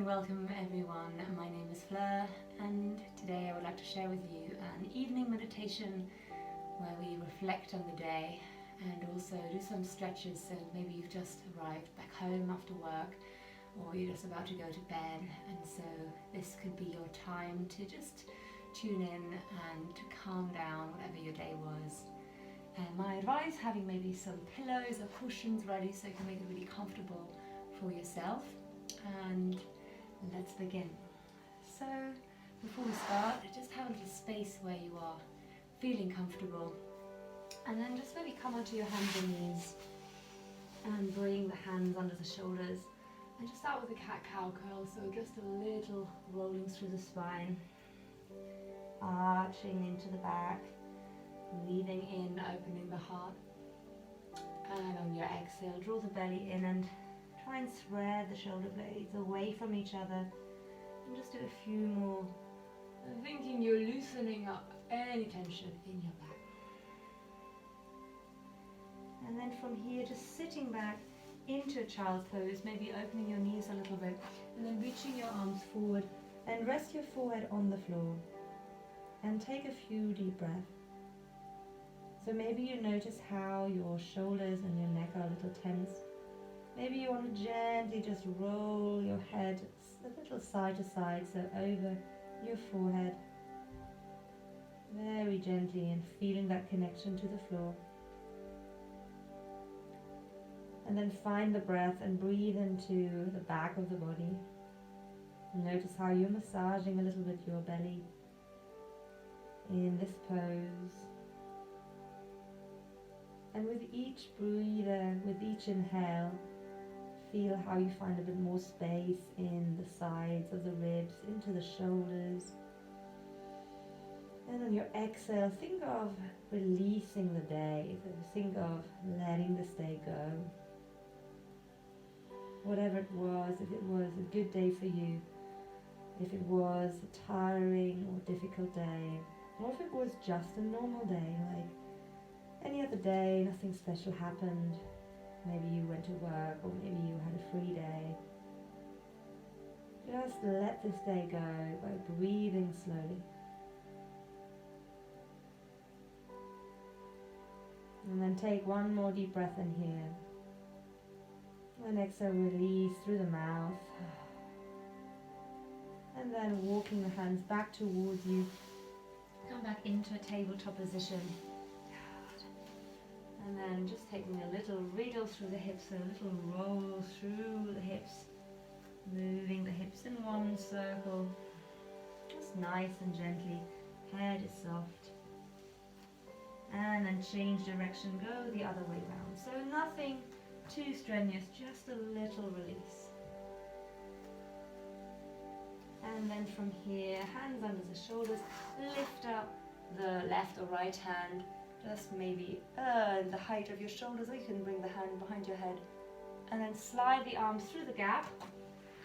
and welcome everyone. My name is Fleur and today I would like to share with you an evening meditation where we reflect on the day and also do some stretches. So maybe you've just arrived back home after work or you're just about to go to bed, and so this could be your time to just tune in and to calm down whatever your day was. And my advice, having maybe some pillows or cushions ready so you can make it really comfortable for yourself. And let's begin. So before we start, just have a little space where you are feeling comfortable, and then just maybe come onto your hands and knees and bring the hands under the shoulders, and just start with a cat-cow curl, so just a little rolling through the spine, arching into the back, breathing in, opening the heart, and on your exhale draw the belly in and try and spread the shoulder blades away from each other, and just do a few more, thinking you're loosening up any tension in your back. And then from here, just sitting back into a child's pose, maybe opening your knees a little bit, and then reaching your arms forward, and rest your forehead on the floor, and take a few deep breaths. So maybe you notice how your shoulders and your neck are a little tense. Maybe you want to gently just roll your head a little side to side, so over your forehead, very gently, and feeling that connection to the floor. And then find the breath and breathe into the back of the body. Notice how you're massaging a little bit your belly in this pose. And with each breather, with each inhale, feel how you find a bit more space in the sides of the ribs, into the shoulders. And on your exhale, think of releasing the day. Think of letting this day go. Whatever it was, if it was a good day for you, if it was a tiring or difficult day, or if it was just a normal day, like any other day, nothing special happened. Maybe you went to work, or maybe you had a free day. Just let this day go by breathing slowly. And then take one more deep breath in here. And exhale, release through the mouth. And then walking the hands back towards you. Come back into a tabletop position. And then just taking a little wriggle through the hips, a little roll through the hips, moving the hips in one circle, just nice and gently. Head is soft. And then change direction, go the other way round. So nothing too strenuous, just a little release. And then from here, hands under the shoulders, lift up the left or right hand, just maybe the height of your shoulders, or you can bring the hand behind your head, and then slide the arms through the gap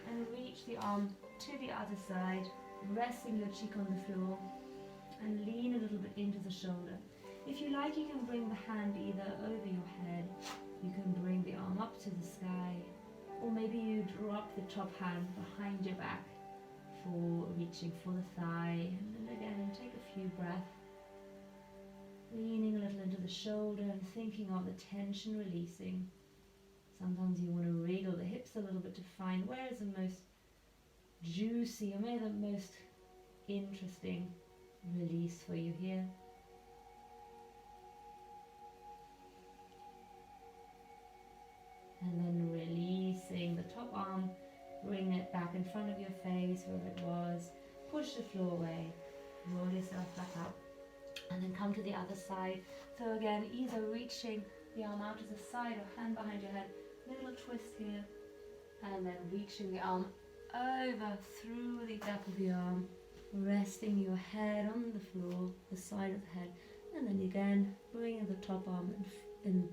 and reach the arm to the other side, resting your cheek on the floor, and lean a little bit into the shoulder. If you like, you can bring the hand either over your head, you can bring the arm up to the sky, or maybe you drop the top hand behind your back for reaching for the thigh. And then again, take a few breaths, leaning a little into the shoulder and thinking of the tension releasing. Sometimes you want to wriggle the hips a little bit to find where is the most juicy or maybe the most interesting release for you here. And then releasing the top arm, bring it back in front of your face where it was, push the floor away, roll yourself back up. And then come to the other side. So again, either reaching the arm out to the side or hand behind your head, little twist here, and then reaching the arm over through the gap of the arm, resting your head on the floor, the side of the head, and then again, bringing the top arm in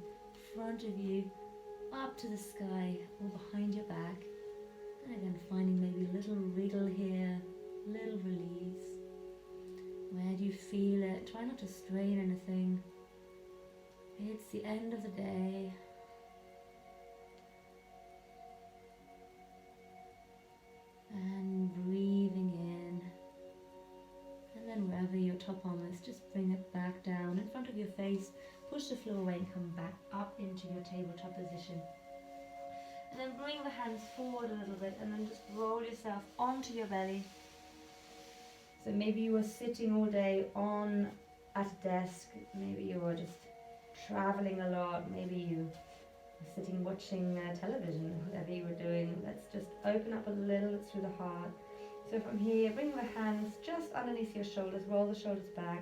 front of you, up to the sky or behind your back, and again finding maybe a little wriggle here, little release. Where do you feel it? Try not to strain anything. It's the end of the day. push the floor away and come back up into your tabletop position. And then bring the hands forward a little bit and then just roll yourself onto your belly. So maybe you were sitting all day at a desk, maybe you were just traveling a lot, maybe you were sitting watching television, whatever you were doing. Let's just open up a little through the heart. So from here, bring the hands just underneath your shoulders, roll the shoulders back,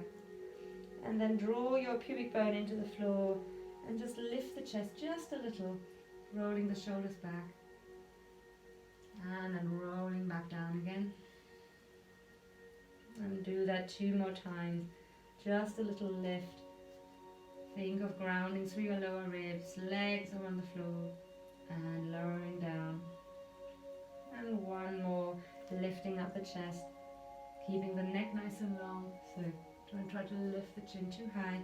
and then draw your pubic bone into the floor and just lift the chest just a little, rolling the shoulders back, and then rolling back down again. And do that 2 more times. Just a little lift. Think of grounding through your lower ribs, legs are on the floor, and lowering down. And 1 more, lifting up the chest, keeping the neck nice and long. So don't try to lift the chin too high,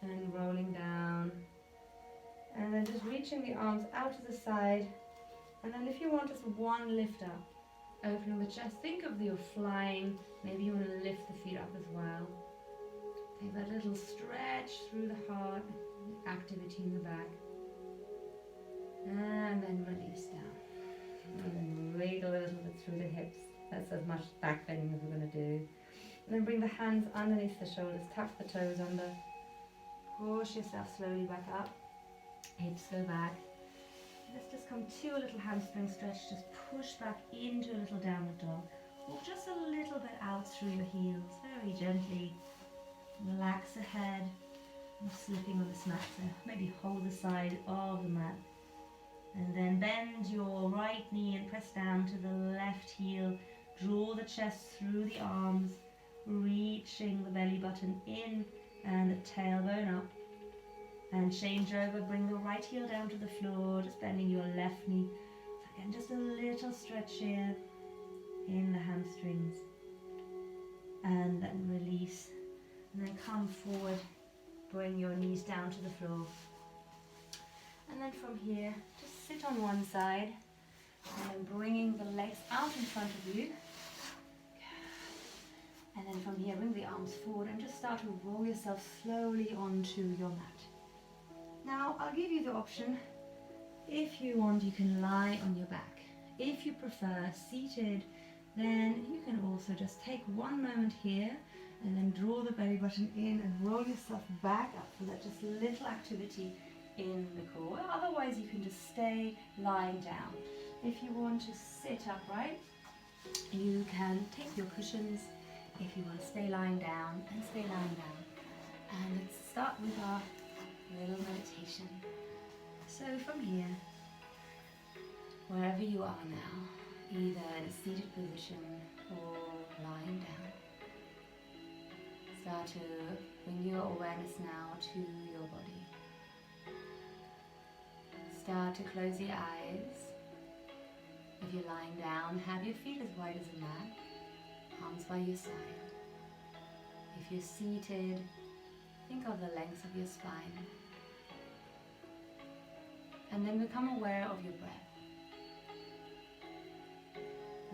and rolling down. And then just reaching the arms out to the side. And then if you want just 1 lift up, opening the chest, think of you're flying. Maybe you want to lift the feet up as well. Take that little stretch through the heart, the activity in the back. And then release down. And then wiggle a little bit through the hips. That's as much back bending as we're going to do. And then bring the hands underneath the shoulders, tuck the toes under. Push yourself slowly back up. Hips go back. Let's just come to a little hamstring stretch. Just push back into a little downward dog. Walk just a little bit out through your heels, very gently. Relax the head. I'm slipping on this mat, so maybe hold the side of the mat. And then bend your right knee and press down to the left heel. Draw the chest through the arms, reaching the belly button in and the tailbone up. And change over, bring the right heel down to the floor, just bending your left knee. So again, just a little stretch here in the hamstrings. And then release. And then come forward, bring your knees down to the floor. And then from here, just sit on one side. And then bringing the legs out in front of you. And then from here, bring the arms forward and just start to roll yourself slowly onto your mat. Now, I'll give you the option. If you want, you can lie on your back. If you prefer seated, then you can also just take 1 moment here and then draw the belly button in and roll yourself back up for that just little activity in the core. Otherwise, you can just stay lying down. If you want to sit upright, you can take your cushions. If you want to stay lying down, and stay lying down. And let's start with our little meditation. So from here, wherever you are now, either in a seated position or lying down, start to bring your awareness now to your body. Start to close your eyes. If you're lying down, have your feet as wide as a mat, arms by your side. If you're seated, think of the length of your spine. And then become aware of your breath.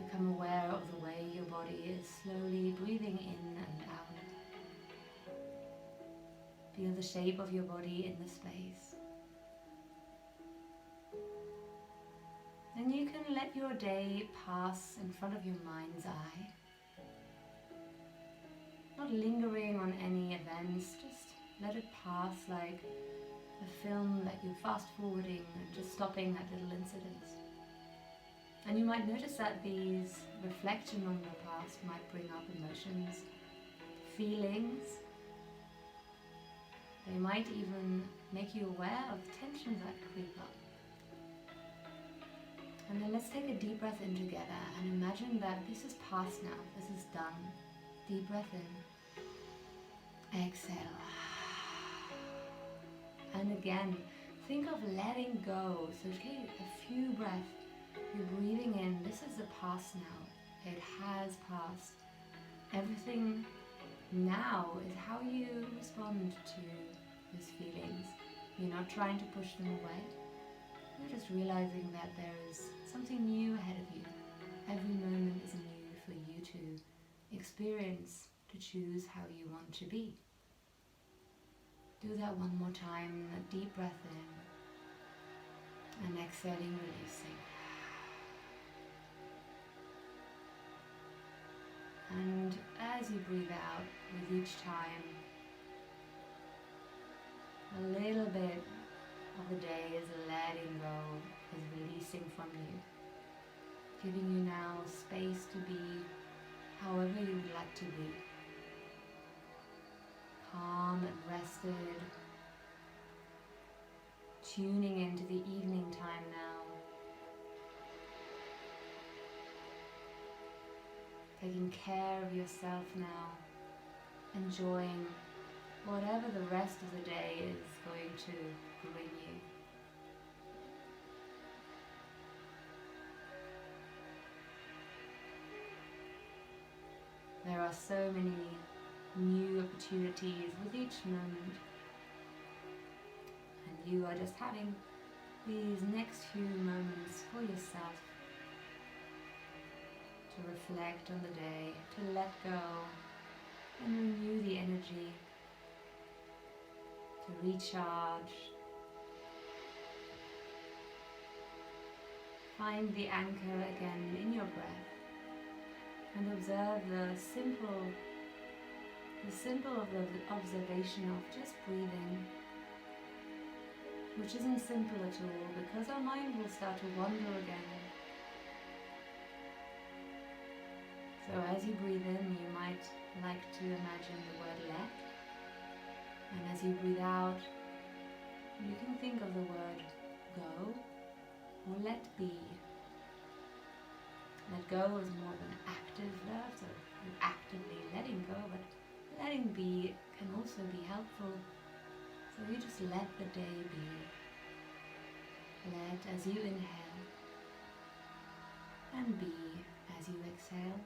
Become aware of the way your body is slowly breathing in and out. Feel the shape of your body in the space. Then you can let your day pass in front of your mind's eye. Not lingering on any events, just let it pass like a film that you're fast forwarding and just stopping at little incidents. And you might notice that these reflections on the past might bring up emotions, feelings. They might even make you aware of tensions that creep up. And then let's take a deep breath in together and imagine that this is past now, this is done. Deep breath in. Exhale. And again, think of letting go. So take a few breaths. You're breathing in. This is the past now. It has passed. Everything now is how you respond to these feelings. You're not trying to push them away. You're just realizing that there is something new ahead of you. Every moment is new for you to experience, to choose how you want to be. Do that one more time. A deep breath in and exhaling, releasing. And as you breathe out with each time, a little bit of the day is letting go, is releasing from you, giving you now space to be however you would like to be. Calm and rested, tuning into the evening time now, taking care of yourself now, enjoying whatever the rest of the day is going to bring you. There are so many new opportunities with each moment, and you are just having these next few moments for yourself to reflect on the day, to let go and renew the energy, to recharge. Find the anchor again in your breath and observe the simple observation of just breathing, which isn't simple at all because our mind will start to wander again. So as you breathe in, you might like to imagine the word let, and as you breathe out, you can think of the word go or let be. Let go is more of an active verb, so you're actively letting go, but letting be can also be helpful. So you just let the day be. Let as you inhale and be as you exhale.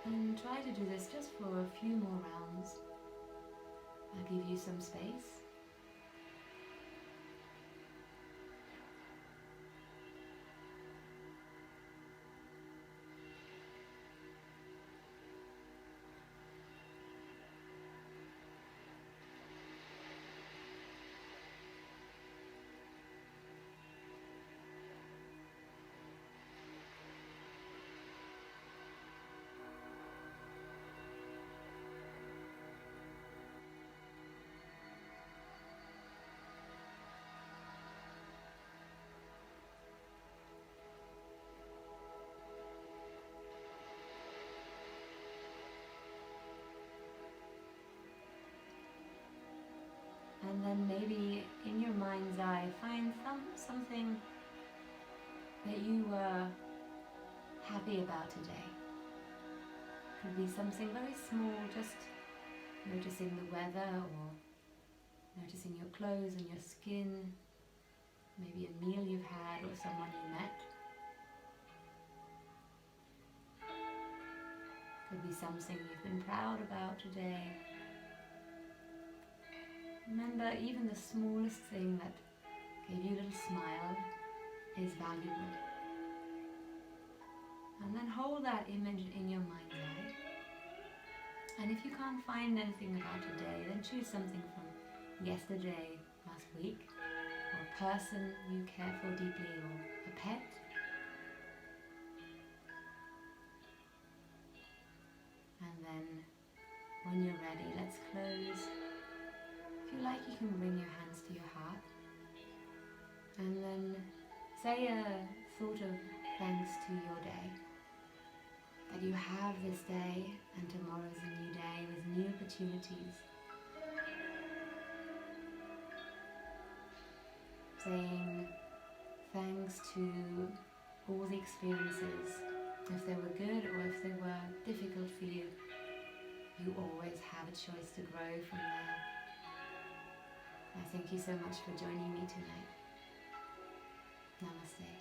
And try to do this just for a few more rounds. I'll give you some space. And then maybe in your mind's eye, find something that you were happy about today. Could be something very small, just noticing the weather or noticing your clothes and your skin, maybe a meal you've had or someone you met. Could be something you've been proud about today. Remember, even the smallest thing that gave you a little smile is valuable. And then hold that image in your mind's eye. And if you can't find anything about today, then choose something from yesterday, last week, or a person you care for deeply, or a pet. And then, when you're ready, let's close. If you like, you can bring your hands to your heart and then say a thought of thanks to your day. That you have this day and tomorrow is a new day with new opportunities. Saying thanks to all the experiences. If they were good or if they were difficult for you, you always have a choice to grow from there. I thank you so much for joining me tonight. Namaste.